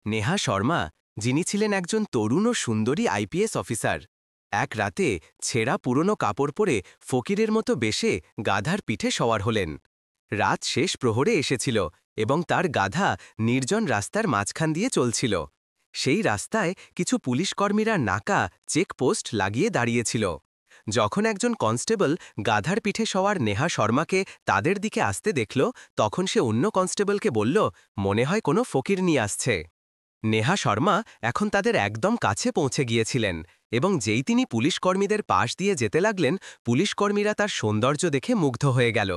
নেহা শর্মা, যিনি ছিলেন একজন তরুণ ও সুন্দরী আইপিএস অফিসার, এক রাতে ছেঁড়া পুরনো কাপড় পরে ফকিরের মতো বেশে গাধার পিঠে সওয়ার হলেন। রাত শেষ প্রহরে এসেছিল এবং তার গাধা নির্জন রাস্তার মাঝখান দিয়ে চলছিল। সেই রাস্তায় কিছু পুলিশকর্মীরা নাকা চেকপোস্ট লাগিয়ে দাঁড়িয়েছিল। যখন একজন কনস্টেবল গাধার পিঠে সওয়ার নেহা শর্মাকে তাদের দিকে আসতে দেখল, তখন সে অন্য কনস্টেবলকে বলল, মনে হয় কোনো ফকির নিয়ে আসছে। নেহা শর্মা এখন তাদের একদম কাছে পৌঁছে গিয়েছিলেন এবং যেই তিনি পুলিশকর্মীদের পাশ দিয়ে যেতে লাগলেন, পুলিশকর্মীরা তার সৌন্দর্য দেখে মুগ্ধ হয়ে গেল।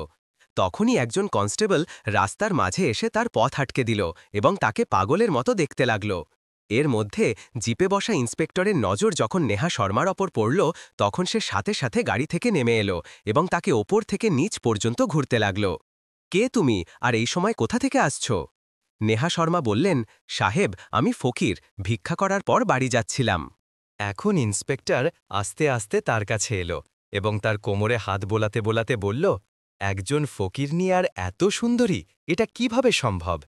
তখনই একজন কনস্টেবল রাস্তার মাঝে এসে তার পথ আটকে দিল এবং তাকে পাগলের মতো দেখতে লাগল। এর মধ্যে জিপে বসা ইন্সপেক্টরের নজর যখন নেহা শর্মার ওপর পড়ল, তখন সে সাথে সাথে গাড়ি থেকে নেমে এলো এবং তাকে ওপর থেকে নিচ পর্যন্ত ঘুরতে লাগল। কে তুমি, আর এই সময় কোথা থেকে আসছো? নেহা শর্মা বললেন, সাহেব, আমি ফকির, ভিক্ষা করার পর বাড়ি যাচ্ছিলাম। এখন ইন্সপেক্টর আস্তে আস্তে তার কাছে এলো এবং তার কোমরে হাত বোলাতে বোলাতে বলল, একজন ফকিরনি আর এত সুন্দরী, এটা কিভাবে সম্ভব?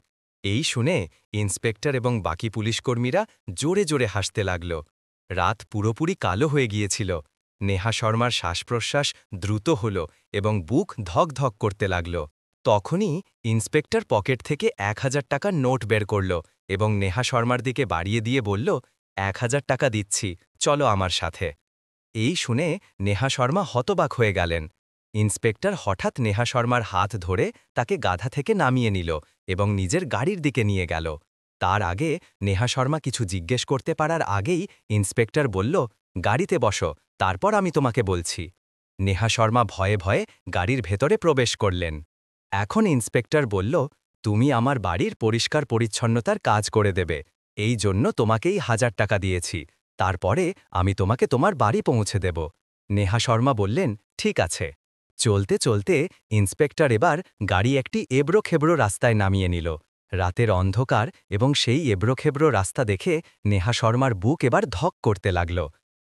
এই শুনে ইন্সপেক্টর এবং বাকি পুলিশকর্মীরা জোরে জোরে হাসতে লাগল। রাত পুরোপুরি কালো হয়ে গিয়েছিল। নেহা শর্মার শ্বাসপ্রশ্বাস দ্রুত হল এবং বুক ধক ধক করতে লাগল। তখনই ইন্সপেক্টর পকেট থেকে ১,০০০ টাকার নোট বের করল এবং নেহা শর্মার দিকে বাড়িয়ে দিয়ে বলল, ১,০০০ টাকা দিচ্ছি, চলো আমার সাথে। এই শুনে নেহা শর্মা হতবাক হয়ে গেলেন। ইন্সপেক্টর হঠাৎ নেহা শর্মার হাত ধরে তাকে গাধা থেকে নামিয়ে নিল এবং নিজের গাড়ির দিকে নিয়ে গেল। তার আগে নেহা শর্মা কিছু জিজ্ঞেস করতে পারার আগেই ইন্সপেক্টর বলল, গাড়িতে বসো, তারপর আমি তোমাকে বলছি। নেহা শর্মা ভয়ে ভয়ে গাড়ির ভেতরে প্রবেশ করলেন। এখন ইন্সপেক্টর বলল, তুমি আমার বাড়ির পরিষ্কার পরিচ্ছন্নতার কাজ করে দেবে, এই জন্য তোমাকেই ১,০০০ টাকা দিয়েছি। তারপরে আমি তোমাকে তোমার বাড়ি পৌঁছে দেব। নেহা শর্মা বললেন, ঠিক আছে। চলতে চলতে ইন্সপেক্টর এবার গাড়ি একটি এবড়োখেবড়ো রাস্তায় নামিয়ে নিল। রাতের অন্ধকার এবং সেই এবড়োখেবড়ো রাস্তা দেখে নেহা শর্মার বুক এবার ধক করতে লাগল।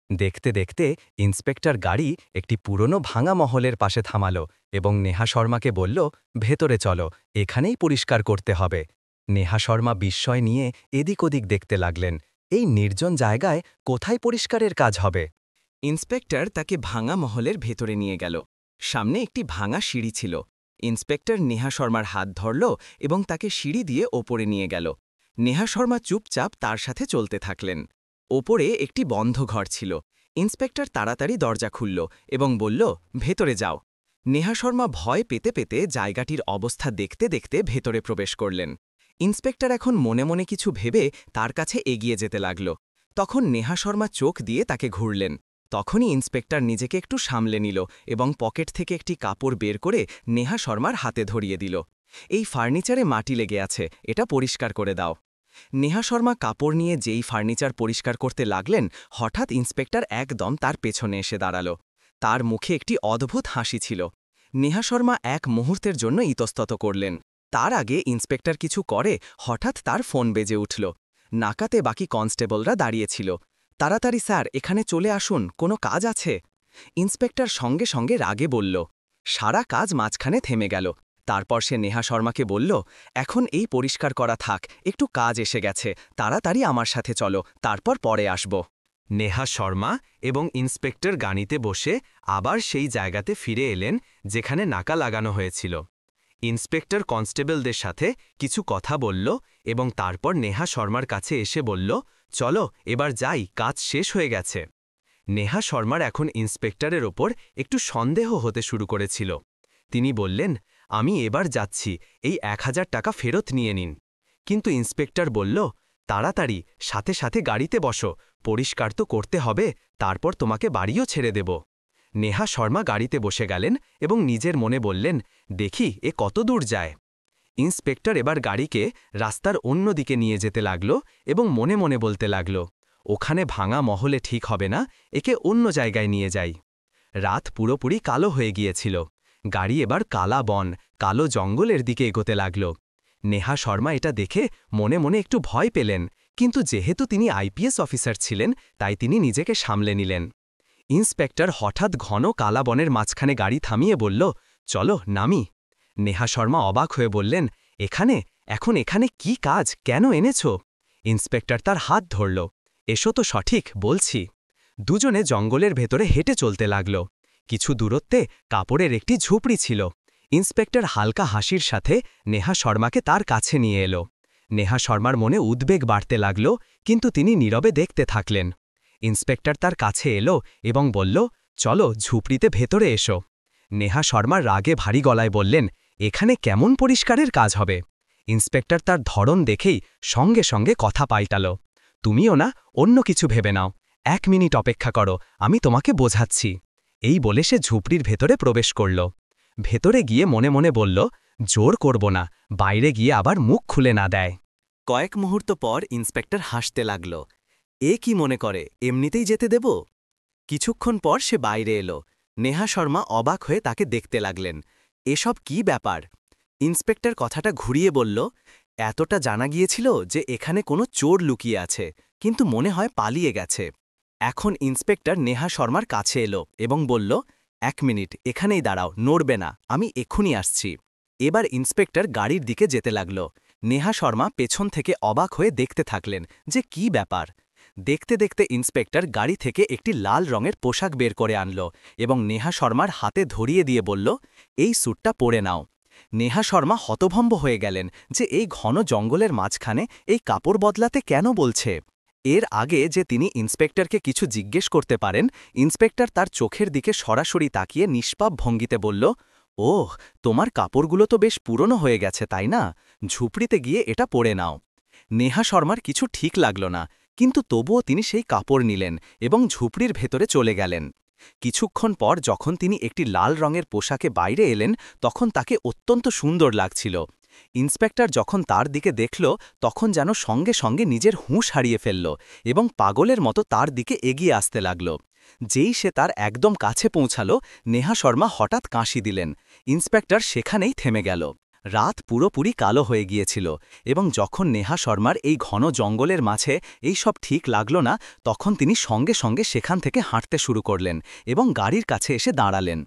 দেখতে দেখতে ইন্সপেক্টর গাড়ি একটি পুরনো ভাঙা মহলের পাশে থামাল এবং নেহা শর্মাকে বলল, ভেতরে চলো, এখানেই পরিষ্কার করতে হবে। নেহা শর্মা বিস্ময় নিয়ে এদিক ওদিক দেখতে লাগলেন। এই নির্জন জায়গায় কোথায় পরিষ্কারের কাজ হবে? ইন্সপেক্টর তাকে ভাঙা মহলের ভেতরে নিয়ে গেল। সামনে একটি ভাঙা সিঁড়ি ছিল। ইন্সপেক্টর নেহা শর্মার হাত ধরল এবং তাকে সিঁড়ি দিয়ে ওপরে নিয়ে গেল। নেহা শর্মা চুপচাপ তার সাথে চলতে থাকলেন। ওপরে একটি বন্ধ ঘর ছিল। ইন্সপেক্টর তাড়াতাড়ি দরজা খুলল এবং বলল, ভেতরে যাও। নেহা শর্মা ভয় পেতে পেতে জায়গাটির অবস্থা দেখতে দেখতে ভেতরে প্রবেশ করলেন। ইন্সপেক্টর এখন মনে মনে কিছু ভেবে তার কাছে এগিয়ে যেতে লাগল। তখন নেহা শর্মা চোখ দিয়ে তাকে ঘুরলেন। তখনই ইন্সপেক্টর নিজেকে একটু সামলে নিল এবং পকেট থেকে একটি কাপড় বের করে নেহা শর্মার হাতে ধরিয়ে দিল। এই ফার্নিচারে মাটি লেগে আছে, এটা পরিষ্কার করে দাও। নেহা শর্মা কাপড় নিয়ে যেই ফার্নিচার পরিষ্কার করতে লাগলেন, হঠাৎ ইন্সপেক্টর একদম তার পেছনে এসে দাঁড়াল। তার মুখে একটি অদ্ভুত হাসি ছিল। নেহা শর্মা এক মুহূর্তের জন্য ইতস্তত করলেন। তার আগে ইন্সপেক্টর কিছু করে হঠাৎ তার ফোন বেজে উঠল। নাকাতে বাকি কনস্টেবলরা দাঁড়িয়েছিল। তাড়াতাড়ি স্যার, এখানে চলে আসুন, কোনো কাজ আছে। ইন্সপেক্টর সঙ্গে সঙ্গে রাগে বলল। সারা কাজ মাঝখানে থেমে গেল। তারপর সে নেহা শর্মাকে বলল, এখন এই পরিষ্কার করা থাক, একটু কাজ এসে গেছে, তাড়াতাড়ি আমার সাথে চলো, তারপর পরে আসব। নেহা শর্মা এবং ইন্সপেক্টর গাড়িতে বসে আবার সেই জায়গাতে ফিরে এলেন যেখানে নাকা লাগানো হয়েছিল। ইন্সপেক্টর কনস্টেবলদের সাথে কিছু কথা বলল এবং তারপর নেহা শর্মার কাছে এসে বলল, চলো এবার যাই, কাজ শেষ হয়ে গেছে। নেহা শর্মার এখন ইন্সপেক্টরের ওপর একটু সন্দেহ হতে শুরু করেছিল। তিনি বললেন, আমি এবার যাচ্ছি, এই ১,০০০ টাকা ফেরত নিয়ে নিন। কিন্তু ইন্সপেক্টর বলল, তাড়াতাড়ি সাথে সাথে গাড়িতে বসো, পরিষ্কার তো করতে হবে, তারপর তোমাকে বাড়িও ছেড়ে দেব। নেহা শর্মা গাড়িতে বসে গেলেন এবং নিজের মনে বললেন, দেখি এ কত দূর যায়। ইন্সপেক্টর এবার গাড়িকে রাস্তার অন্য দিকে নিয়ে যেতে লাগল এবং মনে মনে বলতে লাগল, ওখানে ভাঙা মহলে ঠিক হবে না, একে অন্য জায়গায় নিয়ে যাই। রাত পুরোপুরি কালো হয়ে গিয়েছিল। গাড়ি এবার কালা বন, কালো জঙ্গলের দিকে এগোতে লাগল। নেহা শর্মা এটা দেখে মনে মনে একটু ভয় পেলেন, কিন্তু যেহেতু তিনি আইপিএস অফিসার ছিলেন, তাই তিনি নিজেকে সামলে নিলেন। ইন্সপেক্টর হঠাৎ ঘন কালা বনের মাঝখানে গাড়ি থামিয়ে বলল, চলো নামি। নেহা শর্মা অবাক হয়ে বললেন, এখানে? এখন এখানে কি কাজ, কেন এনেছ? ইন্সপেক্টর তার হাত ধরল। এসো তো সঠিক বলছি। দুজনে জঙ্গলের ভেতরে হেঁটে চলতে লাগল। কিছু দূরত্বে কাপড়ের একটি ঝুপড়ি ছিল। ইন্সপেক্টর হালকা হাসির সাথে নেহা শর্মাকে তার কাছে নিয়ে এলো। নেহা শর্মার মনে উদ্বেগ বাড়তে লাগল, কিন্তু তিনি নীরবে দেখতে থাকলেন। ইন্সপেক্টর তার কাছে এলো এবং বলল, চলো ঝুপড়িতে ভেতরে এসো। নেহা শর্মার রাগে ভারী গলায় বললেন, এখানে কেমন পরিষ্কারের কাজ হবে? ইন্সপেক্টর তার ধরন দেখেই সঙ্গে সঙ্গে কথা পাল্টাল। তুমিও না, অন্য কিছু ভেবে নাও। 1 মিনিট অপেক্ষা করো, আমি তোমাকে বোঝাচ্ছি। এই বলে সে ঝুপড়ির ভেতরে প্রবেশ করল। ভেতরে গিয়ে মনে মনে বলল, জোর করব না, বাইরে গিয়ে আবার মুখ খুলে না দেয়। কয়েক মুহূর্ত পর ইন্সপেক্টর হাসতে লাগল। এ কি মনে করে এমনিতেই যেতে দেব? কিছুক্ষণ পর সে বাইরে এলো। নেহা শর্মা অবাক হয়ে তাকে দেখতে লাগলেন। এসব কি ব্যাপার? ইন্সপেক্টর কথাটা ঘুরিয়ে বলল, এতটা জানা গিয়েছিল যে এখানে কোনো চোর লুকিয়ে আছে, কিন্তু মনে হয় পালিয়ে গেছে। এখন ইন্সপেক্টর নেহা শর্মার কাছে এলো এবং বলল, 1 মিনিট এখানেই দাঁড়াও, নড়বে না, আমি এক্ষুনি আসছি। এবার ইন্সপেক্টর গাড়ির দিকে যেতে লাগল। নেহা শর্মা পেছন থেকে অবাক হয়ে দেখতে থাকলেন যে কি ব্যাপার। দেখতে দেখতে ইন্সপেক্টর গাড়ি থেকে একটি লাল রঙের পোশাক বের করে আনল এবং নেহা শর্মার হাতে ধরিয়ে দিয়ে বলল, এই স্যুটটা পরে নাও। নেহা শর্মা হতভম্ব হয়ে গেলেন যে এই ঘন জঙ্গলের মাঝখানে এই কাপড় বদলাতে কেন বলছে। এর আগে যে তিনি ইন্সপেক্টরকে কিছু জিজ্ঞেস করতে পারেন, ইন্সপেক্টর তার চোখের দিকে সরাসরি তাকিয়ে নিষ্পাপ ভঙ্গিতে বলল, ওহ, তোমার কাপড়গুলো তো বেশ পুরনো হয়ে গেছে তাই না? ঝুপড়িতে গিয়ে এটা পরে নাও। নেহা শর্মার কিছু ঠিক লাগল না, কিন্তু তবুও তিনি সেই কাপড় নিলেন এবং ঝুপড়ির ভেতরে চলে গেলেন। কিছুক্ষণ পর যখন তিনি একটি লাল রঙের পোশাকে বাইরে এলেন, তখন তাকে অত্যন্ত সুন্দর লাগছিল। ইন্সপেক্টর যখন তার দিকে দেখল, তখন যেন সঙ্গে সঙ্গে নিজের হুঁশ হারিয়ে ফেলল এবং পাগলের মতো তার দিকে এগিয়ে আসতে লাগল। যেই সে তার একদম কাছে পৌঁছাল, নেহা শর্মা হঠাৎ কাশি দিলেন। ইন্সপেক্টর সেখানেই থেমে গেল। রাত পুরোপুরি কালো হয়ে গিয়েছিল এবং যখন নেহা শর্মার এই ঘন জঙ্গলের মাঝে এই সব ঠিক লাগল না, তখন তিনি সঙ্গে সঙ্গে সেখান থেকে হাঁটতে শুরু করলেন এবং গাড়ির কাছে এসে দাঁড়ালেন।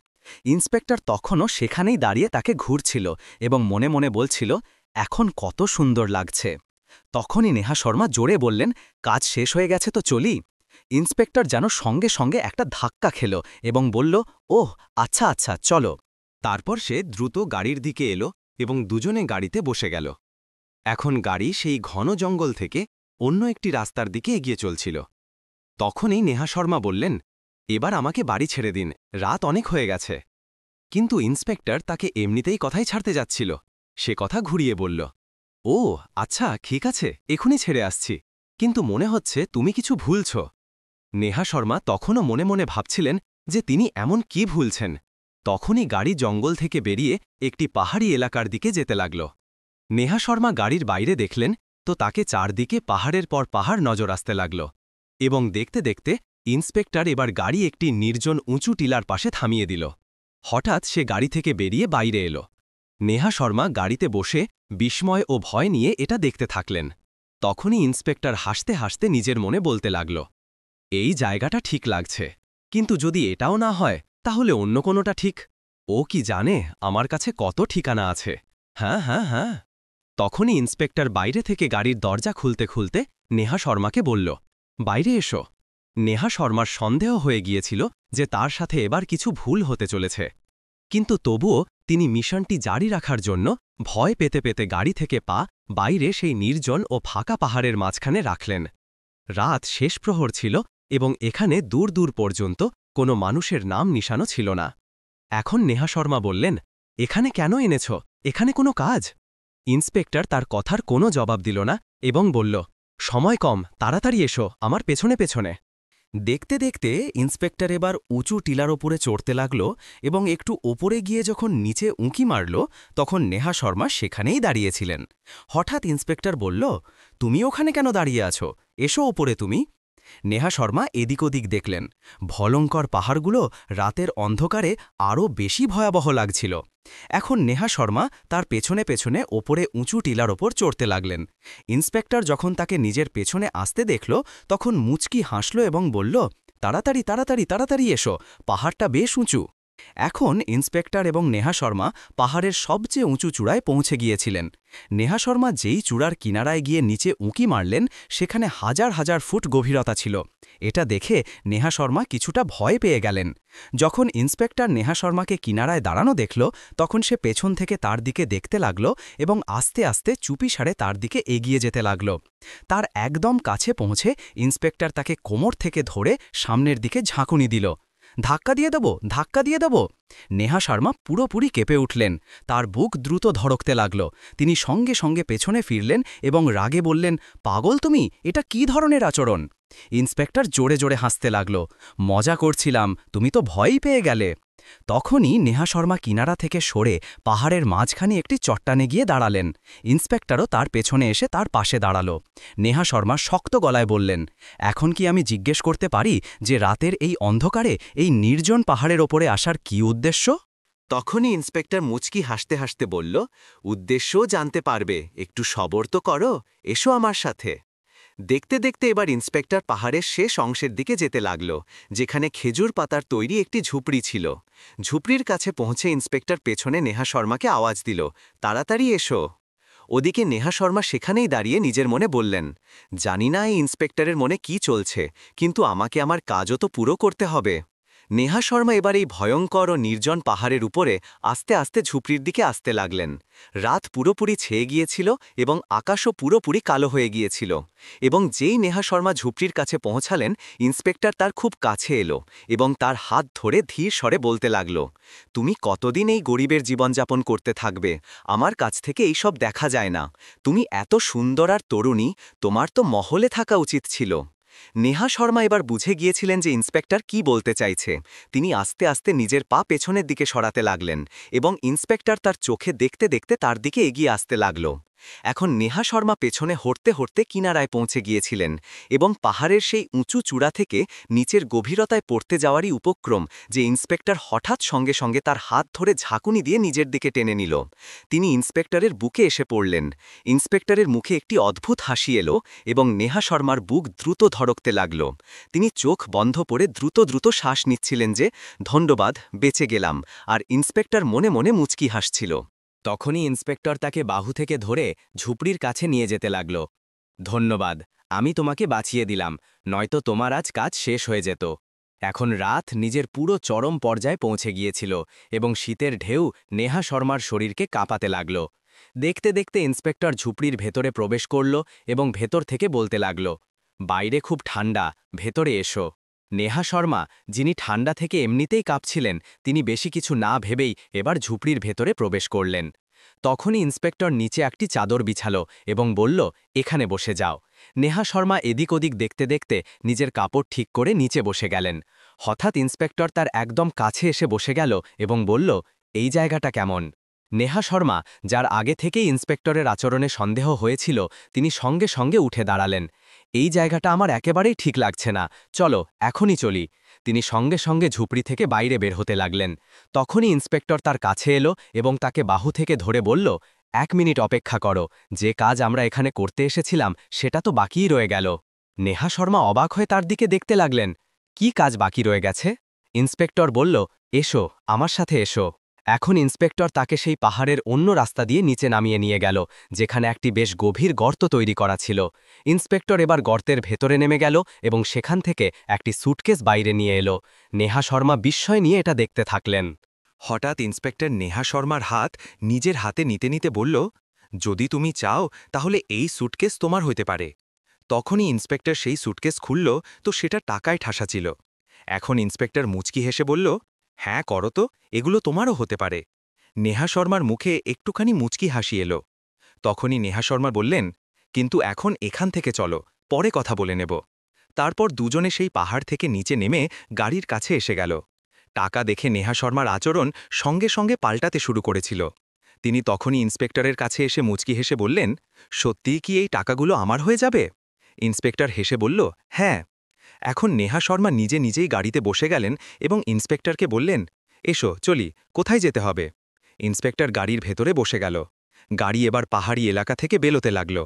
ইন্সপেক্টর তখনও সেখানেই দাঁড়িয়ে তাকে ঘুরছিল এবং মনে মনে বলছিল, এখন কত সুন্দর লাগছে। তখনই নেহা শর্মা জোরে বললেন, কাজ শেষ হয়ে গেছে তো চলি। ইন্সপেক্টর যেন সঙ্গে সঙ্গে একটা ধাক্কা খেল এবং বলল, ওহ আচ্ছা আচ্ছা চলো। তারপর সে দ্রুত গাড়ির দিকে এলো এবং দুজনে গাড়িতে বসে গেল। এখন গাড়ি সেই ঘন জঙ্গল থেকে অন্য একটি রাস্তার দিকে এগিয়ে চলছিল। তখনই নেহা শর্মা বললেন, এবার আমাকে বাড়ি ছেড়ে দিন, রাত অনেক হয়ে গেছে। কিন্তু ইন্সপেক্টর তাকে এমনিতেই কথাই ছাড়তে যাচ্ছিল। সে কথা ঘুরিয়ে বলল, ও আচ্ছা ঠিক আছে, এখনই ছেড়ে আসছি, কিন্তু মনে হচ্ছে তুমি কিছু ভুলছ। নেহা শর্মা তখনও মনে মনে ভাবছিলেন যে তিনি এমন কি ভুলছেন। তখনই গাড়ি জঙ্গল থেকে বেরিয়ে একটি পাহাড়ি এলাকার দিকে যেতে লাগল। নেহা শর্মা গাড়ির বাইরে দেখলেন তো তাকে চারদিকে পাহাড়ের পর পাহাড় নজর আসতে লাগল এবং দেখতে দেখতে ইন্সপেক্টর এবার গাড়ি একটি নির্জন উঁচু টিলার পাশে থামিয়ে দিল। হঠাৎ সে গাড়ি থেকে বেরিয়ে বাইরে এলো। নেহা শর্মা গাড়িতে বসে বিস্ময় ও ভয় নিয়ে এটা দেখতে থাকলেন। তখনই ইন্সপেক্টর হাসতে হাসতে নিজের মনে বলতে লাগল, এই জায়গাটা ঠিক লাগছে, কিন্তু যদি এটাও না হয় তাহলে অন্য কোনোটা ঠিক। ও কি জানে আমার কাছে কত ঠিকানা আছে। হ্যাঁ হ্যাঁ হ্যাঁ। তখনই ইন্সপেক্টর বাইরে থেকে গাড়ির দরজা খুলতে খুলতে নেহা শর্মাকে বলল, বাইরে এসো। নেহা শর্মার সন্দেহ হয়ে গিয়েছিল যে তার সাথে এবার কিছু ভুল হতে চলেছে, কিন্তু তবুও তিনি মিশনটি জারি রাখার জন্য ভয় পেতে পেতে গাড়ি থেকে পা বাইরে সেই নির্জন ও ফাঁকা পাহাড়ের মাঝখানে রাখলেন। রাত শেষ প্রহর ছিল এবং এখানে দূর দূর পর্যন্ত কোনো মানুষের নাম নিশানো ছিল না। এখন নেহা শর্মা বললেন, এখানে কেন এনেছ? এখানে কোনো কাজ? ইন্সপেক্টর তার কথার কোনো জবাব দিল না এবং বলল, সময় কম, তাড়াতাড়ি এসো, আমার পেছনে পেছনে। দেখতে দেখতে ইন্সপেক্টর এবার উঁচু টিলার ওপরে চড়তে লাগল এবং একটু ওপরে গিয়ে যখন নিচে উঁকি মারল, তখন নেহা শর্মা সেখানেই দাঁড়িয়েছিলেন। হঠাৎ ইন্সপেক্টর বলল, তুমি ওখানে কেন দাঁড়িয়ে আছো? এসো ওপরে তুমি। নেহা শর্মা এদিক ওদিক দেখলেন। ভয়ঙ্কর পাহাড়গুলো রাতের অন্ধকারে আরও বেশি ভয়াবহ লাগছিল। এখন নেহা শর্মা তার পেছনে পেছনে ওপরে উঁচু টিলার ওপর চড়তে লাগলেন। ইন্সপেক্টর যখন তাকে নিজের পেছনে আসতে দেখল, তখন মুচকি হাসল এবং বলল, তাড়াতাড়ি তাড়াতাড়ি তাড়াতাড়ি এসো, পাহাড়টা বেশ উঁচু। এখন ইন্সপেক্টর এবং নেহা শর্মা পাহাড়ের সবচেয়ে উঁচু চূড়ায় পৌঁছে গিয়েছিলেন। নেহা শর্মা যেই চূড়ার কিনারায় গিয়ে নিচে উঁকি মারলেন, সেখানে হাজার হাজার ফুট গভীরতা ছিল। এটা দেখে নেহা শর্মা কিছুটা ভয় পেয়ে গেলেন। যখন ইন্সপেক্টর নেহা শর্মাকে কিনারায় দাঁড়ানো দেখল, তখন সে পেছন থেকে তার দিকে দেখতে লাগল এবং আস্তে আস্তে চুপিসারে তার দিকে এগিয়ে যেতে লাগল। তার একদম কাছে পৌঁছে ইন্সপেক্টর তাকে কোমর থেকে ধরে সামনের দিকে ঝাঁকুনি দিল। ধাক্কা দিয়ে দেব, ধাক্কা দিয়ে দেব। নেহা শর্মা পুরোপুরি কেঁপে উঠলেন। তার বুক দ্রুত ধড়কতে লাগল। তিনি সঙ্গে সঙ্গে পেছনে ফিরলেন এবং রাগে বললেন, পাগল তুমি, এটা কি ধরনের আচরণ? ইন্সপেক্টর জোরে জোরে হাসতে লাগল। মজা করছিলাম, তুমি তো ভয়ই পেয়ে গেলে। তখনই নেহা শর্মা কিনারা থেকে সরে পাহাড়ের মাঝখানে একটি চট্টানে গিয়ে দাঁড়ালেন। ইন্সপেক্টরও তার পেছনে এসে তার পাশে দাঁড়াল। নেহা শর্মা শক্ত গলায় বললেন, এখন কি আমি জিজ্ঞেস করতে পারি যে রাতের এই অন্ধকারে এই নির্জন পাহাড়ের ওপরে আসার কী উদ্দেশ্য? তখনই ইন্সপেক্টর মুচকি হাসতে হাসতে বলল, উদ্দেশ্যও জানতে পারবে, একটু সবর তো করো, এসো আমার সাথে। দেখতে দেখতে এবার ইন্সপেক্টর পাহাড়ের শেষ অংশের দিকে যেতে লাগল, যেখানে খেজুর পাতার তৈরি একটি ঝুপড়ি ছিল। ঝুপড়ির কাছে পৌঁছে ইন্সপেক্টর পেছনে নেহা শর্মাকে আওয়াজ দিল, তাড়াতাড়ি এসো। ওদিকে নেহা শর্মা সেখানেই দাঁড়িয়ে নিজের মনে বললেন, জানি না এই ইন্সপেক্টরের মনে কি চলছে, কিন্তু আমাকে আমার কাজও তো পুরো করতে হবে। নেহা শর্মা এবার এই ভয়ঙ্কর ও নির্জন পাহাড়ের উপরে আস্তে আস্তে ঝুপড়ির দিকে আসতে লাগলেন। রাত পুরোপুরি ছেয়ে গিয়েছিল এবং আকাশও পুরোপুরি কালো হয়ে গিয়েছিল। এবং যেই নেহা শর্মা ঝুপড়ির কাছে পৌঁছালেন, ইন্সপেক্টর তার খুব কাছে এলো এবং তার হাত ধরে ধীর স্বরে বলতে লাগল, তুমি কতদিন এই গরিবের জীবনযাপন করতে থাকবে? আমার কাছ থেকে এইসব দেখা যায় না। তুমি এত সুন্দর আর তরুণী, তোমার তো মহলে থাকা উচিত ছিল। নেহা শর্মা এবার বুঝে গিয়েছিলেন যে ইন্সপেক্টর কি বলতে চাইছে। তিনি আস্তে আস্তে নিজের পা পেছনের দিকে সরাতে লাগলেন এবং ইন্সপেক্টর তার চোখে দেখতে দেখতে তার দিকে এগিয়ে আসতে লাগল। এখন নেহা শর্মা পেছনে হটতে হটতে কিনারায় পৌঁছে গিয়েছিলেন এবং পাহাড়ের সেই উঁচু চূড়া থেকে নিচের গভীরতায় পড়তে যাওয়ারই উপক্রম যে ইন্সপেক্টর হঠাৎ সঙ্গে সঙ্গে তার হাত ধরে ঝাঁকুনি দিয়ে নিজের দিকে টেনে নিল। তিনি ইন্সপেক্টরের বুকে এসে পড়লেন। ইন্সপেক্টরের মুখে একটি অদ্ভুত হাসি এলো এবং নেহা শর্মার বুক দ্রুত ধড়কতে লাগল। তিনি চোখ বন্ধ করে দ্রুত দ্রুত শ্বাস নিচ্ছিলেন যে, ধন্যবাদ, বেঁচে গেলাম। আর ইন্সপেক্টর মনে মনে মুচকি হাসছিল। তখনই ইন্সপেক্টর তাকে বাহু থেকে ধরে ঝুপড়ির কাছে নিয়ে যেতে লাগল। ধন্যবাদ, আমি তোমাকে বাঁচিয়ে দিলাম, নয়তো তোমার আজ কাজ শেষ হয়ে যেত। এখন রাত নিজের পুরো চরম পর্যায়ে পৌঁছে গিয়েছিল এবং শীতের ঢেউ নেহা শর্মার শরীরকে কাঁপাতে লাগল। দেখতে দেখতে ইন্সপেক্টর ঝুপড়ির ভেতরে প্রবেশ করল এবং ভেতর থেকে বলতে লাগল, বাইরে খুব ঠান্ডা, ভেতরে এসো। নেহা শর্মা, যিনি ঠান্ডা থেকে এমনিতেই কাঁপছিলেন, তিনি বেশি কিছু না ভেবেই এবার ঝুপড়ির ভেতরে প্রবেশ করলেন। তখনই ইন্সপেক্টর নিচে একটি চাদর বিছালো এবং বলল, এখানে বসে যাও। নেহা শর্মা এদিক ওদিক দেখতে দেখতে নিজের কাপড় ঠিক করে নিচে বসে গেলেন। হঠাৎ ইন্সপেক্টর তার একদম কাছে এসে বসে গেল এবং বলল, এই জায়গাটা কেমন? নেহা শর্মা, যার আগে থেকেই ইন্সপেক্টরের আচরণে সন্দেহ হয়েছিল, তিনি সঙ্গে সঙ্গে উঠে দাঁড়ালেন। এই জায়গাটা আমার একেবারেই ঠিক লাগছে না, চলো এখনই চলি। তিনি সঙ্গে সঙ্গে ঝুপড়ি থেকে বাইরে বের হতে লাগলেন। তখনই ইন্সপেক্টর তার কাছে এলো এবং তাকে বাহু থেকে ধরে বলল, 1 মিনিট অপেক্ষা করো, যে কাজ আমরা এখানে করতে এসেছিলাম সেটা তো বাকিই রয়ে গেল। নেহা শর্মা অবাক হয়ে তার দিকে দেখতে লাগলেন। কি কাজ বাকি রয়ে গেছে? ইন্সপেক্টর বলল, এসো, আমার সাথে এসো। এখন ইন্সপেক্টর তাকে সেই পাহাড়ের অন্য রাস্তা দিয়ে নিচে নামিয়ে নিয়ে গেল, যেখানে একটি বেশ গভীর গর্ত তৈরি করা ছিল। ইন্সপেক্টর এবার গর্তের ভেতরে নেমে গেল এবং সেখান থেকে একটি স্যুটকেস বাইরে নিয়ে এলো। নেহা শর্মা বিস্ময় নিয়ে এটা দেখতে থাকলেন। হঠাৎ ইন্সপেক্টর নেহা শর্মার হাত নিজের হাতে নিতে নিতে বলল, যদি তুমি চাও তাহলে এই স্যুটকেস তোমার হতে পারে। তখনই ইন্সপেক্টর সেই স্যুটকেস খুলল, তো সেটা টাকায় ঠাসা ছিল। এখন ইন্সপেক্টর মুচকি হেসে বলল, হ্যাঁ করো তো, এগুলো তোমারও হতে পারে। নেহা শর্মার মুখে একটুখানি মুচকি হাসি এলো। তখনই নেহা শর্মা বললেন, কিন্তু এখন এখান থেকে চলো, পরে কথা বলে নেব। তারপর দুজনে সেই পাহাড় থেকে নিচে নেমে গাড়ির কাছে এসে গেল। টাকা দেখে নেহা শর্মার আচরণ সঙ্গে সঙ্গে পাল্টাতে শুরু করেছিল। তিনি তখনই ইন্সপেক্টরের কাছে এসে মুচকি হেসে বললেন, সত্যিই কি এই টাকাগুলো আমার হয়ে যাবে? ইন্সপেক্টর হেসে বলল, হ্যাঁ। এখন নেহা শর্মা নিজে নিজেই গাড়িতে বসে গেলেন এবং ইন্সপেক্টরকে বললেন, এসো চলি, কোথায় যেতে হবে? ইন্সপেক্টর গাড়ির ভেতরে বসে গেল। গাড়ি এবার পাহাড়ি এলাকা থেকে বেরোতে লাগল।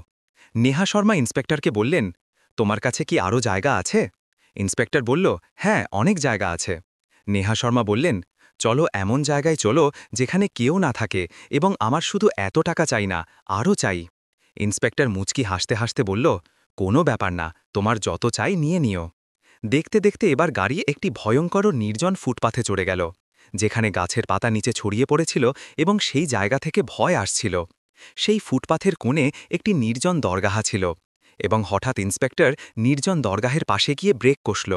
নেহা শর্মা ইন্সপেক্টরকে বললেন, তোমার কাছে কি আরও জায়গা আছে? ইন্সপেক্টর বলল, হ্যাঁ, অনেক জায়গা আছে। নেহা শর্মা বললেন, চলো এমন জায়গায় চলো যেখানে কেউ না থাকে এবং আমার শুধু এত টাকা চাই না, আরও চাই। ইন্সপেক্টর মুচকি হাসতে হাসতে বলল, কোনো ব্যাপার না, তোমার যত চাই নিয়ে নিও। দেখতে দেখতে এবার গাড়ি একটি ভয়ঙ্কর ও নির্জন ফুটপাথে চড়ে গেল, যেখানে গাছের পাতা নিচে ছড়িয়ে পড়েছিল এবং সেই জায়গা থেকে ভয় আসছিল। সেই ফুটপাথের কোণে একটি নির্জন দরগাহা ছিল এবং হঠাৎ ইন্সপেক্টর নির্জন দরগাহের পাশে গিয়ে ব্রেক কষল।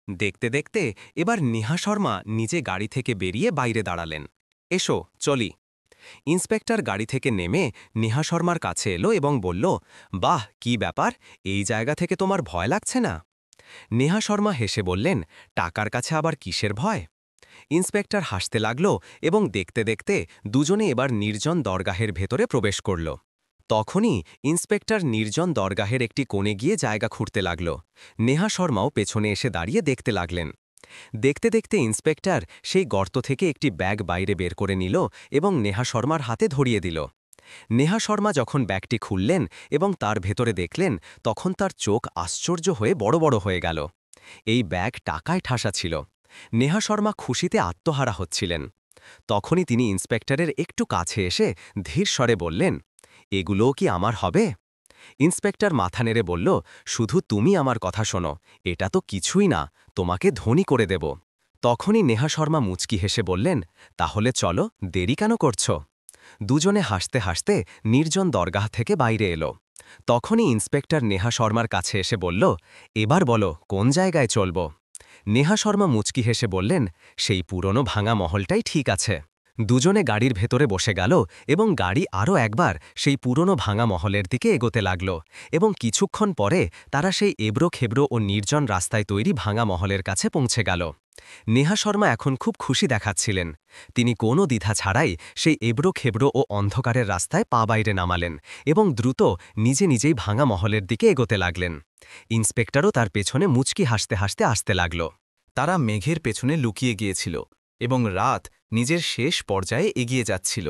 দেখতে দেখতে এবার নেহা শর্মা নিজে গাড়ি থেকে বেরিয়ে বাইরে দাঁড়ালেন। এসো চলি। ইন্সপেক্টর গাড়ি থেকে নেমে নেহা শর্মার কাছে এলো এবং বলল, বাহ, কি ব্যাপার, এই জায়গা থেকে তোমার ভয় লাগছে না? নেহা শর্মা হেসে বললেন, টাকার কাছে আবার কিসের ভয়? ইন্সপেক্টর হাসতে লাগল এবং দেখতে দেখতে দুজনে এবার নির্জন দরগাহের ভেতরে প্রবেশ করল। তখনই ইন্সপেক্টর নির্জন দরগাহের একটি কোণে গিয়ে জায়গা খুঁড়তে লাগল। নেহা শর্মাও পেছনে এসে দাঁড়িয়ে দেখতে লাগলেন। দেখতে দেখতে ইন্সপেক্টর সেই গর্ত থেকে একটি ব্যাগ বাইরে বের করে নিল এবং নেহা শর্মার হাতে ধরিয়ে দিল। নেহা শর্মা যখন ব্যাগটি খুললেন এবং তার ভেতরে দেখলেন, তখন তার চোখ আশ্চর্য হয়ে বড় বড় হয়ে গেল। এই ব্যাগ টাকায় ঠাসা ছিল। নেহা শর্মা খুশিতে আত্মহারা হচ্ছিলেন। তখনই তিনি ইন্সপেক্টরের একটু কাছে এসে ধীর স্বরে বললেন, এগুলোও কি আমার হবে? ইন্সপেক্টর মাথা নেড়ে বলল, শুধু তুমি আমার কথা শোনো, এটা তো কিছুই না, তোমাকে ধনী করে দেব। তখনই নেহা শর্মা মুচকি হেসে বললেন, তাহলে চলো, দেরি কেন করছ? দুজনে হাসতে হাসতে নির্জন দরগাহ থেকে বাইরে এলো। তখনই ইন্সপেক্টর নেহা শর্মার কাছে এসে বলল, এবার বলো কোন জায়গায় চলব? নেহা শর্মা মুচকি হেসে বললেন, সেই পুরনো ভাঙা মহলটাই ঠিক আছে। দুজনে গাড়ির ভেতরে বসে গেল এবং গাড়ি আরও একবার সেই পুরনো ভাঙা মহলের দিকে এগোতে লাগল এবং কিছুক্ষণ পরে তারা সেই এবড়ো খেবড়ো ও নির্জন রাস্তায় তৈরি ভাঙা মহলের কাছে পৌঁছে গেল। নেহা শর্মা এখন খুব খুশি দেখাচ্ছিলেন। তিনি কোনো দ্বিধা ছাড়াই সেই এবড়ো খেবড়ো ও অন্ধকারের রাস্তায় পা বাইরে নামালেন এবং দ্রুত নিজে নিজেই ভাঙা মহলের দিকে এগোতে লাগলেন। ইন্সপেক্টরও তার পেছনে মুচকি হাসতে হাসতে আসতে লাগল। তারা মেঘের পেছনে লুকিয়ে গিয়েছিল এবং রাত নিজের শেষ পর্যায়ে এগিয়ে যাচ্ছিল।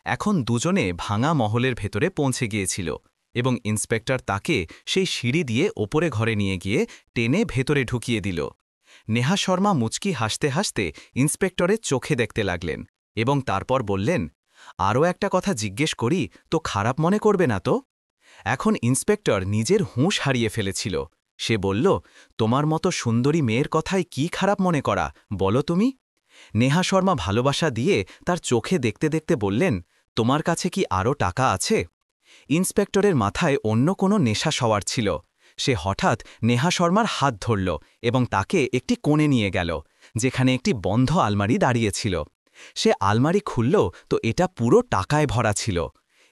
এখন দুজনে ভাঙা মহলের ভেতরে পৌঁছে গিয়েছিল এবং ইন্সপেক্টর তাকে সেই সিঁড়ি দিয়ে ওপরে ঘরে নিয়ে গিয়ে টেনে ভেতরে ঢুকিয়ে দিল। নেহা শর্মা মুচকি হাসতে হাসতে ইন্সপেক্টরের চোখে দেখতে লাগলেন এবং তারপর বললেন, আরও একটা কথা জিজ্ঞেস করি তো খারাপ মনে করবে না তো? এখন ইন্সপেক্টর নিজের হুঁশ হারিয়ে ফেলেছিল। সে বলল, তোমার মতো সুন্দরী মেয়ের কথায় কি খারাপ মনে করা, বলো তুমি? নেহা শর্মা ভালোবাসা দিয়ে তার চোখে দেখতে দেখতে বললেন, তোমার কাছে কি আরও টাকা আছে? ইন্সপেক্টরের মাথায় অন্য কোনো নেশা সওয়ার ছিল। সে হঠাৎ নেহা শর্মার হাত ধরল এবং তাকে একটি কোণে নিয়ে গেল, যেখানে একটি বন্ধ আলমারি দাঁড়িয়েছিল। সে আলমারি খুলল তো এটা পুরো টাকায় ভরা ছিল।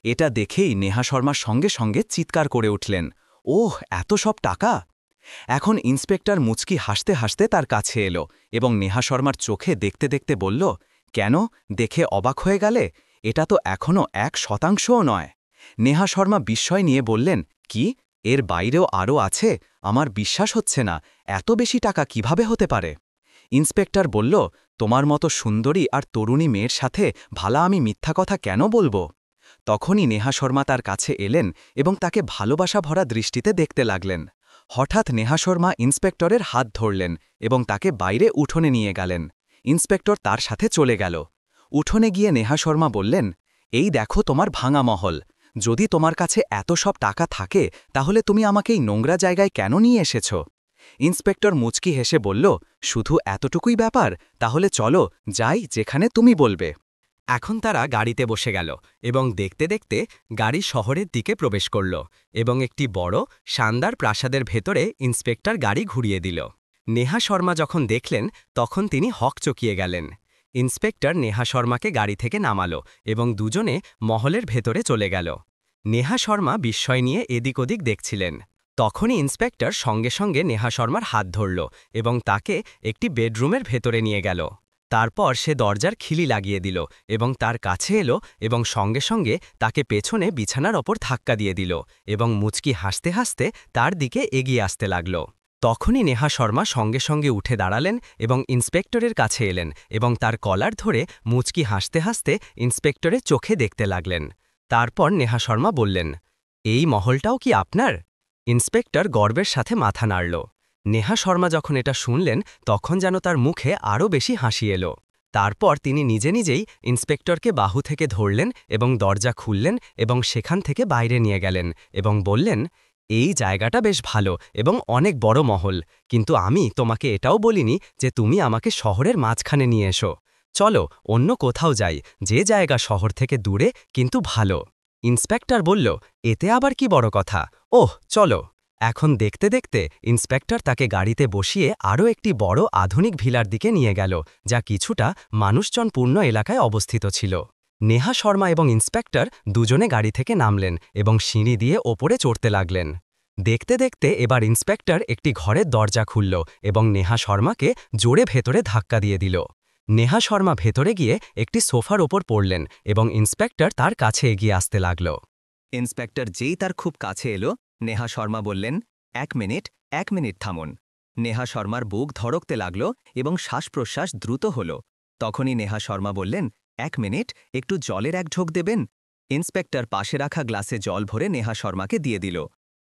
এটা দেখেই নেহা শর্মার সঙ্গে সঙ্গে চিৎকার করে উঠলেন, ওহ, এত সব টাকা! এখন ইন্সপেক্টর মুচকি হাসতে হাসতে তার কাছে এলো এবং নেহা শর্মার চোখে দেখতে দেখতে বলল, কেন, দেখে অবাক হয়ে গেলে? এটা তো এখনও 1%ও নয়। নেহা শর্মা বিস্ময় নিয়ে বললেন, কি, এর বাইরেও আরও আছে? আমার বিশ্বাস হচ্ছে না, এত বেশি টাকা কিভাবে হতে পারে? ইন্সপেক্টর বলল, তোমার মতো সুন্দরী আর তরুণী মেয়ের সাথে ভালা আমি মিথ্যা কথা কেন বলবো? তখনই নেহা শর্মা তার কাছে এলেন এবং তাকে ভালোবাসা ভরা দৃষ্টিতে দেখতে লাগলেন। হঠাৎ নেহা শর্মা ইন্সপেক্টরের হাত ধরলেন এবং তাকে বাইরে উঠোনে নিয়ে গেলেন। ইন্সপেক্টর তার সাথে চলে গেল। উঠোনে গিয়ে নেহা শর্মা বললেন, এই দেখো তোমার ভাঙা মহল। যদি তোমার কাছে এত সব টাকা থাকে তাহলে তুমি আমাকে এই নোংরা জায়গায় কেন নিয়ে এসেছ? ইন্সপেক্টর মুচকি হেসে বলল, শুধু এতটুকুই ব্যাপার? তাহলে চলো, যাই যেখানে তুমি বলবে। এখন তারা গাড়িতে বসে গেল এবং দেখতে দেখতে গাড়ি শহরের দিকে প্রবেশ করল এবং একটি বড় শানদার প্রাসাদের ভেতরে ইন্সপেক্টর গাড়ি ঘুরিয়ে দিল। নেহা শর্মা যখন দেখলেন তখন তিনি হকচকিয়ে গেলেন। ইন্সপেক্টর নেহা শর্মাকে গাড়ি থেকে নামালো এবং দুজনে মহলের ভেতরে চলে গেল। নেহা শর্মা বিস্ময় নিয়ে এদিক ওদিক দেখছিলেন। তখনই ইন্সপেক্টর সঙ্গে সঙ্গে নেহা শর্মার হাত ধরল এবং তাকে একটি বেডরুমের ভেতরে নিয়ে গেল। তারপর সে দরজার খিলি লাগিয়ে দিল এবং তার কাছে এলো এবং সঙ্গে সঙ্গে তাকে পেছনে বিছানার ওপর ধাক্কা দিয়ে দিল এবং মুচকি হাসতে হাসতে তার দিকে এগিয়ে আসতে লাগল। তখনই নেহা শর্মা সঙ্গে সঙ্গে উঠে দাঁড়ালেন এবং ইন্সপেক্টরের কাছে এলেন এবং তার কলার ধরে মুচকি হাসতে হাসতে ইন্সপেক্টরের চোখে দেখতে লাগলেন। তারপর নেহা শর্মা বললেন, এই মহলটাও কি আপনার? ইন্সপেক্টর গর্বের সাথে মাথা নাড়ল। নেহা শর্মা যখন এটা শুনলেন তখন যেন তার মুখে আরও বেশি হাসি এলো। তারপর তিনি নিজে নিজেই ইন্সপেক্টরকে বাহু থেকে ধরলেন এবং দরজা খুললেন এবং সেখান থেকে বাইরে নিয়ে গেলেন এবং বললেন, এই জায়গাটা বেশ ভালো এবং অনেক বড় মহল, কিন্তু আমি তোমাকে এটাও বলিনি যে তুমি আমাকে শহরের মাঝখানে নিয়ে এসো। চলো অন্য কোথাও যাই, যে জায়গা শহর থেকে দূরে কিন্তু ভালো। ইন্সপেক্টর বলল, এতে আবার কি বড় কথা, ওহ চলো। এখন দেখতে দেখতে ইন্সপেক্টর তাকে গাড়িতে বসিয়ে আরও একটি বড় আধুনিক ভিলার দিকে নিয়ে গেল, যা কিছুটা মানুষজনপূর্ণ এলাকায় অবস্থিত ছিল। নেহা শর্মা এবং ইন্সপেক্টর দুজনে গাড়ি থেকে নামলেন এবং সিঁড়ি দিয়ে ওপরে চড়তে লাগলেন। দেখতে দেখতে এবার ইন্সপেক্টর একটি ঘরের দরজা খুলল এবং নেহা শর্মাকে জোরে ভেতরে ধাক্কা দিয়ে দিল। নেহা শর্মা ভেতরে গিয়ে একটি সোফার ওপর পড়লেন এবং ইন্সপেক্টর তার কাছে এগিয়ে আসতে লাগল। ইন্সপেক্টর যেই তার খুব কাছে এলো, নেহা শর্মা বললেন, এক মিনিট থামুন। নেহা শর্মার বুক ধড়কতে লাগল এবং শ্বাস-প্রশ্বাস দ্রুত হল। তখনই নেহা শর্মা বললেন, এক মিনিট, একটু জলের এক ঢোক দেবেন? ইন্সপেক্টর পাশে রাখা গ্লাসে জল ভরে নেহা শর্মাকে দিয়ে দিল।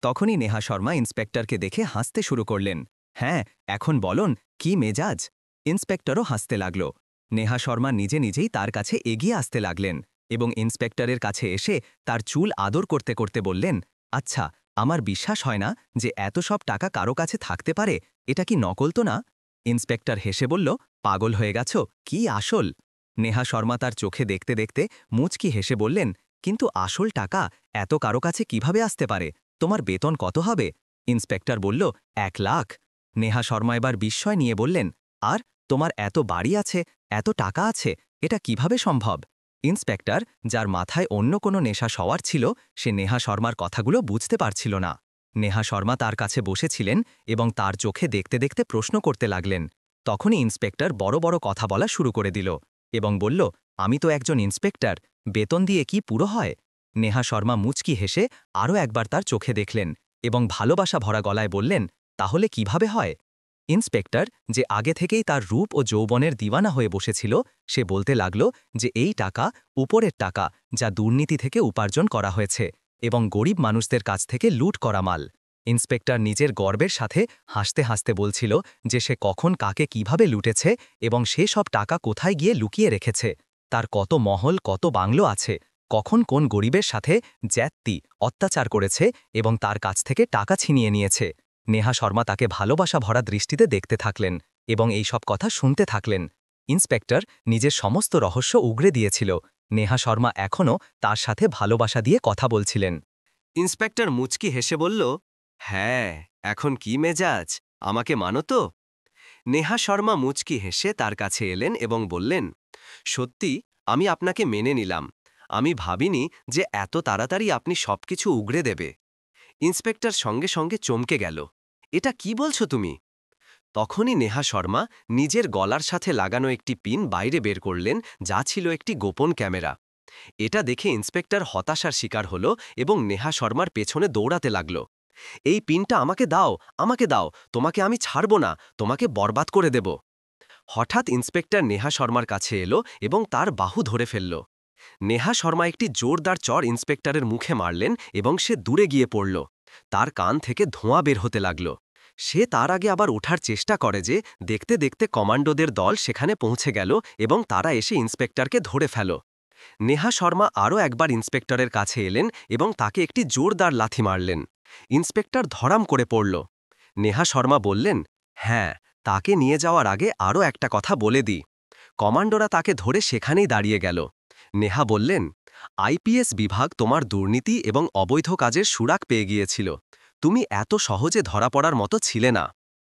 তখনই নেহা শর্মা ইন্সপেক্টরকে দেখে হাসতে শুরু করলেন। হ্যাঁ, এখন বলুন, কি মেজাজ? ইন্সপেক্টরও হাসতে লাগল। নেহা শর্মা নিজে নিজেই তার কাছে এগিয়ে আসতে লাগলেন এবং ইন্সপেক্টরের কাছে এসে তার চুল আদর করতে করতে বললেন, আচ্ছা, আমার বিশ্বাস হয় না যে এত সব টাকা কারো কাছে থাকতে পারে। এটা কি নকল তো না? ইন্সপেক্টর হেসে বলল, পাগল হয়ে গেছো, কি আসল? নেহা শর্মা তার চোখে দেখতে দেখতে মুচকি হেসে বললেন, কিন্তু আসল টাকা এত কারো কাছে কিভাবে আসতে পারে? তোমার বেতন কত হবে? ইন্সপেক্টর বলল, 1,00,000। নেহা শর্মা এবার বিস্ময় নিয়ে বললেন, আর তোমার এত বাড়ি আছে, এত টাকা আছে, এটা কিভাবে সম্ভব? ইন্সপেক্টর, যার মাথায় অন্য কোনো নেশা সওয়ার ছিল, সে নেহা শর্মার কথাগুলো বুঝতে পারছিল না। নেহা শর্মা তার কাছে বসেছিলেন এবং তার চোখে দেখতে দেখতে প্রশ্ন করতে লাগলেন। তখনই ইন্সপেক্টর বড় বড় কথা বলা শুরু করে দিল এবং বলল, আমি তো একজন ইন্সপেক্টর, বেতন দিয়ে কি পুরো হয়? নেহা শর্মা মুচকি হেসে আরও একবার তার চোখে দেখলেন এবং ভালোবাসা ভরা গলায় বললেন, তাহলে কিভাবে হয়? ইন্সপেক্টর, যে আগে থেকেই তার রূপ ও যৌবনের দিওয়ানা হয়ে বসেছিল, সে বলতে লাগল যে এই টাকা উপরের টাকা, যা দুর্নীতি থেকে উপার্জন করা হয়েছে এবং গরিব মানুষদের কাছ থেকে লুট করা মাল। ইন্সপেক্টর নিজের গর্বের সাথে হাসতে হাসতে বলছিল যে সে কখন কাকে কিভাবে লুটেছে এবং সে সব টাকা কোথায় গিয়ে লুকিয়ে রেখেছে। তার কত মহল, কত বাংলো আছে, কখন কোন গরিবের সাথে জ্যাত্তি অত্যাচার করেছে এবং তার কাছ থেকে টাকা ছিনিয়ে নিয়েছে। নেহা শর্মা তাকে ভালোবাসা ভরা দৃষ্টিতে দেখতে থাকলেন এবং এই সব কথা শুনতে থাকলেন। ইন্সপেক্টর নিজের সমস্ত রহস্য উগরে দিয়েছিল। নেহা শর্মা এখনও তার সাথে ভালোবাসা দিয়ে কথা বলছিলেন। ইন্সপেক্টর মুচকি হেসে বলল, হ্যাঁ, এখন কি মেজাজ, আমাকে মানো তো? নেহা শর্মা মুচকি হেসে তার কাছে এলেন এবং বললেন, সত্যি, আমি আপনাকে মেনে নিলাম। আমি ভাবিনি যে এত তাড়াতাড়ি আপনি সবকিছু উগরে দেবে। ইন্সপেক্টর সঙ্গে সঙ্গে চমকে গেল। এটা কি বলছো তুমি? তখনই নেহা শর্মা নিজের গলার সাথে লাগানো একটি পিন বাইরে বের করলেন, যা ছিল একটি গোপন ক্যামেরা। এটা দেখে ইন্সপেক্টর হতাশার শিকার হল এবং নেহা শর্মার পেছনে দৌড়াতে লাগল। এই পিনটা আমাকে দাও, আমাকে দাও, তোমাকে আমি ছাড়ব না, তোমাকে বরবাদ করে দেব। হঠাৎ ইন্সপেক্টর নেহা শর্মার কাছে এলো এবং তার বাহু ধরে ফেলল। নেহা শর্মা একটি জোরদার চড় ইন্সপেক্টরের মুখে মারলেন এবং সে দূরে গিয়ে পড়ল। তার কান থেকে ধোঁয়া বের হতে লাগল। সে তার আগে আবার ওঠার চেষ্টা করে যে দেখতে দেখতে কমান্ডোদের দল সেখানে পৌঁছে গেল এবং তারা এসে ইন্সপেক্টরকে ধরে ফেল। নেহা শর্মা আরও একবার ইন্সপেক্টরের কাছে এলেন এবং তাকে একটি জোরদার লাথি মারলেন। ইন্সপেক্টর ধরাম করে পড়ল। নেহা শর্মা বললেন, হ্যাঁ, তাকে নিয়ে যাওয়ার আগে আরও একটা কথা বলে দিই। কমান্ডোরা তাকে ধরে সেখানেই দাঁড়িয়ে গেল। নেহা বললেন, আইপিএস বিভাগ তোমার দুর্নীতি এবং অবৈধ কাজের সুরাক পেয়ে গিয়েছিল। তুমি এত সহজে ধরা পড়ার মতো ছিলে না।